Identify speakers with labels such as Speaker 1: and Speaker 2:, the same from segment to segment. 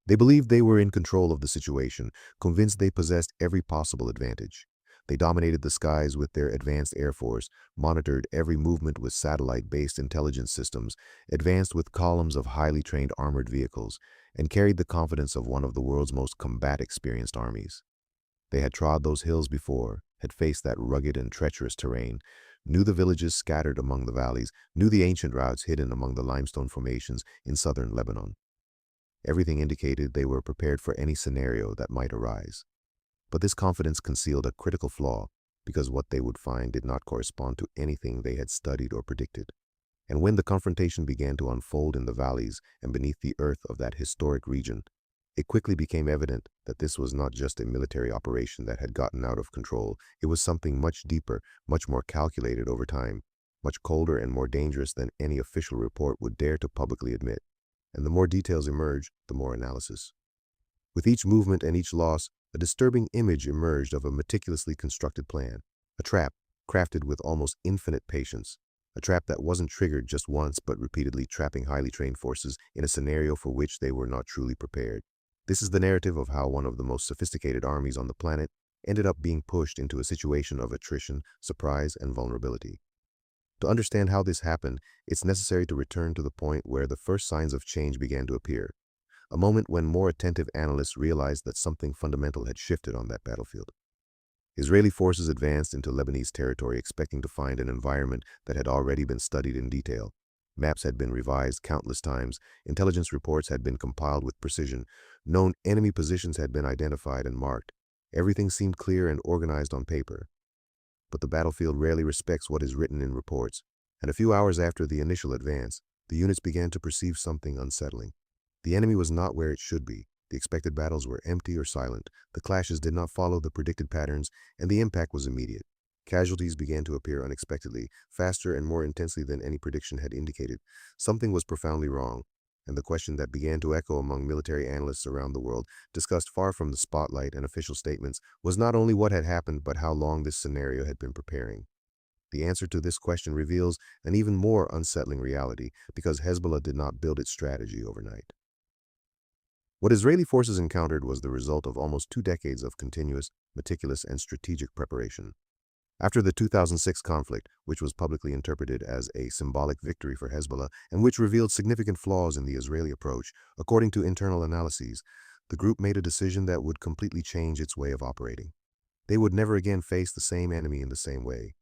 Speaker 1: They believed they were in control of the situation, convinced they possessed every possible advantage. They dominated the skies with their advanced air force, monitored every movement with satellite-based intelligence systems, advanced with columns of highly trained armored vehicles, and carried the confidence of one of the world's most combat-experienced armies. They had trod those hills before, had faced that rugged and treacherous terrain, knew the villages scattered among the valleys, knew the ancient routes hidden among the limestone formations in southern Lebanon. Everything indicated they were prepared for any scenario that might arise. But this confidence concealed a critical flaw, because what they would find did not correspond to anything they had studied or predicted. And when the confrontation began to unfold in the valleys and beneath the earth of that historic region, it quickly became evident that this was not just a military operation that had gotten out of control. It was something much deeper, much more calculated over time, much colder and more dangerous than any official report would dare to publicly admit. And the more details emerged, the more analysis. With each movement and each loss, a disturbing image emerged of a meticulously constructed plan, a trap crafted with almost infinite patience, a trap that wasn't triggered just once but repeatedly trapping highly trained forces in a scenario for which they were not truly prepared. This is the narrative of how one of the most sophisticated armies on the planet ended up being pushed into a situation of attrition, surprise, and vulnerability. To understand how this happened, it's necessary to return to the point where the first signs of change began to appear, a moment when more attentive analysts realized that something fundamental had shifted on that battlefield. Israeli forces advanced into Lebanese territory expecting to find an environment that had already been studied in detail. Maps had been revised countless times, intelligence reports had been compiled with precision, known enemy positions had been identified and marked. Everything seemed clear and organized on paper. But the battlefield rarely respects what is written in reports, and a few hours after the initial advance, the units began to perceive something unsettling. The enemy was not where it should be. The expected battles were empty or silent, the clashes did not follow the predicted patterns, and the impact was immediate. Casualties began to appear unexpectedly, faster and more intensely than any prediction had indicated. Something was profoundly wrong, and the question that began to echo among military analysts around the world, discussed far from the spotlight and official statements, was not only what had happened but how long this scenario had been preparing. The answer to this question reveals an even more unsettling reality, because Hezbollah did not build its strategy overnight. What Israeli forces encountered was the result of almost 2 decades of continuous, meticulous, and strategic preparation. After the 2006 conflict, which was publicly interpreted as a symbolic victory for Hezbollah and which revealed significant flaws in the Israeli approach, according to internal analyses, the group made a decision that would completely change its way of operating. They would never again face the same enemy in the same way.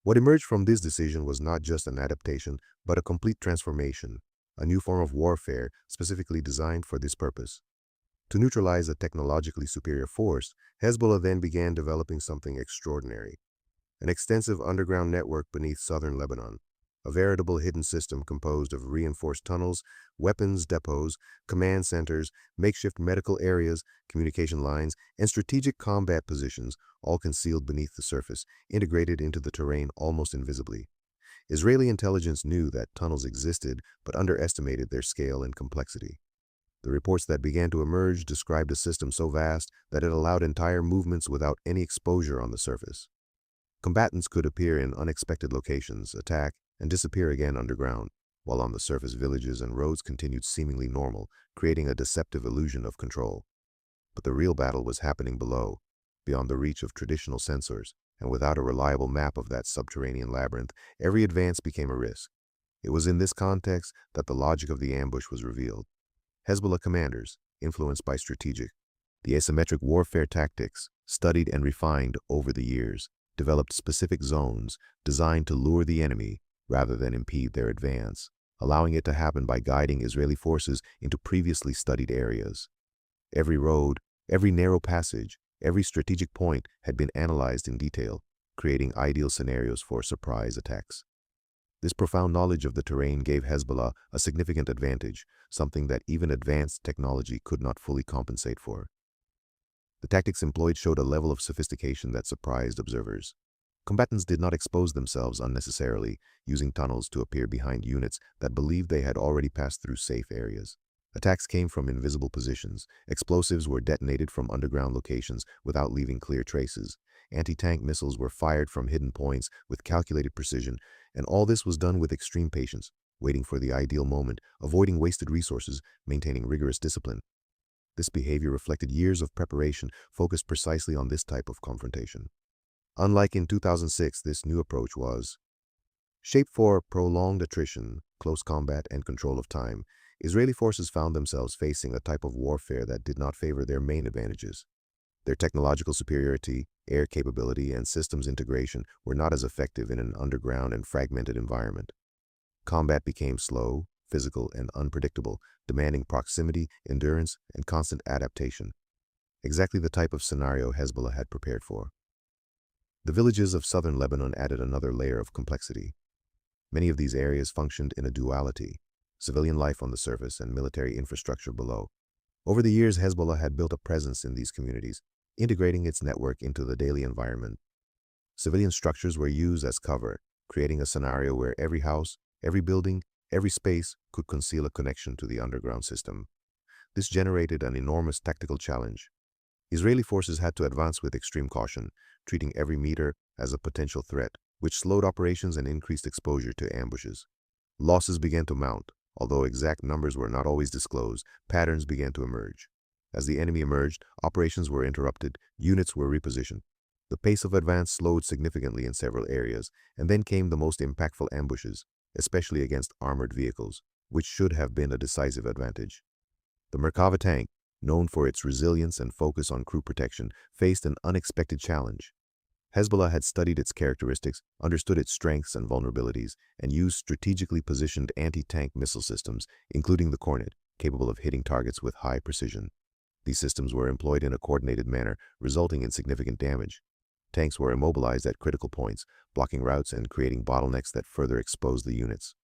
Speaker 1: What emerged from this decision was not just an adaptation, but a complete transformation, a new form of warfare specifically designed for this purpose. To neutralize a technologically superior force, Hezbollah then began developing something extraordinary. An extensive underground network beneath southern Lebanon, a veritable hidden system composed of reinforced tunnels, weapons depots, command centers, makeshift medical areas, communication lines, and strategic combat positions, all concealed beneath the surface, integrated into the terrain almost invisibly. Israeli intelligence knew that tunnels existed, but underestimated their scale and complexity. The reports that began to emerge described a system so vast that it allowed entire movements without any exposure on the surface. Combatants could appear in unexpected locations, attack, and disappear again underground, while on the surface villages and roads continued seemingly normal, creating a deceptive illusion of control. But the real battle was happening below, beyond the reach of traditional sensors, and without a reliable map of that subterranean labyrinth, every advance became a risk. It was in this context that the logic of the ambush was revealed. Hezbollah commanders, influenced by the asymmetric warfare tactics, studied and refined over the years, developed specific zones designed to lure the enemy rather than impede their advance, allowing it to happen by guiding Israeli forces into previously studied areas. Every road, every narrow passage, every strategic point had been analyzed in detail, creating ideal scenarios for surprise attacks. This profound knowledge of the terrain gave Hezbollah a significant advantage, something that even advanced technology could not fully compensate for. The tactics employed showed a level of sophistication that surprised observers. Combatants did not expose themselves unnecessarily, using tunnels to appear behind units that believed they had already passed through safe areas. Attacks came from invisible positions. Explosives were detonated from underground locations without leaving clear traces. Anti-tank missiles were fired from hidden points with calculated precision, and all this was done with extreme patience, waiting for the ideal moment, avoiding wasted resources, maintaining rigorous discipline. This behavior reflected years of preparation focused precisely on this type of confrontation. Unlike in 2006, this new approach was shaped for prolonged attrition, close combat, and control of time. Israeli forces found themselves facing a type of warfare that did not favor their main advantages. Their technological superiority, air capability, and systems integration were not as effective in an underground and fragmented environment. Combat became slow, physical, and unpredictable, demanding proximity, endurance, and constant adaptation. Exactly the type of scenario Hezbollah had prepared for. The villages of southern Lebanon added another layer of complexity. Many of these areas functioned in a duality, civilian life on the surface and military infrastructure below. Over the years, Hezbollah had built a presence in these communities, integrating its network into the daily environment. Civilian structures were used as cover, creating a scenario where every house, every building, every space could conceal a connection to the underground system. This generated an enormous tactical challenge. Israeli forces had to advance with extreme caution, treating every meter as a potential threat, which slowed operations and increased exposure to ambushes. Losses began to mount. Although exact numbers were not always disclosed, patterns began to emerge. As the enemy emerged, operations were interrupted, units were repositioned. The pace of advance slowed significantly in several areas, and then came the most impactful ambushes, especially against armored vehicles, which should have been a decisive advantage. The Merkava tank, known for its resilience and focus on crew protection, faced an unexpected challenge. Hezbollah had studied its characteristics, understood its strengths and vulnerabilities, and used strategically positioned anti-tank missile systems, including the Kornet, capable of hitting targets with high precision. These systems were employed in a coordinated manner, resulting in significant damage. Tanks were immobilized at critical points, blocking routes and creating bottlenecks that further exposed the units.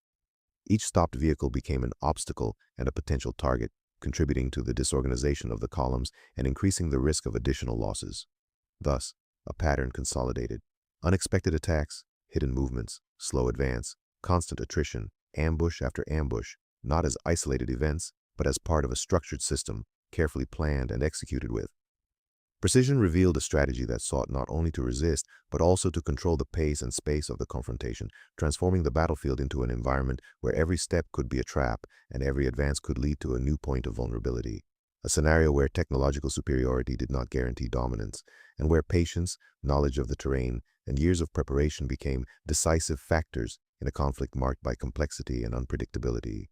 Speaker 1: Each stopped vehicle became an obstacle and a potential target, contributing to the disorganization of the columns and increasing the risk of additional losses. Thus, a pattern consolidated. Unexpected attacks, hidden movements, slow advance, constant attrition, ambush after ambush, not as isolated events, but as part of a structured system, carefully planned and executed with precision, revealed a strategy that sought not only to resist, but also to control the pace and space of the confrontation, transforming the battlefield into an environment where every step could be a trap and every advance could lead to a new point of vulnerability. A scenario where technological superiority did not guarantee dominance, and where patience, knowledge of the terrain, and years of preparation became decisive factors in a conflict marked by complexity and unpredictability.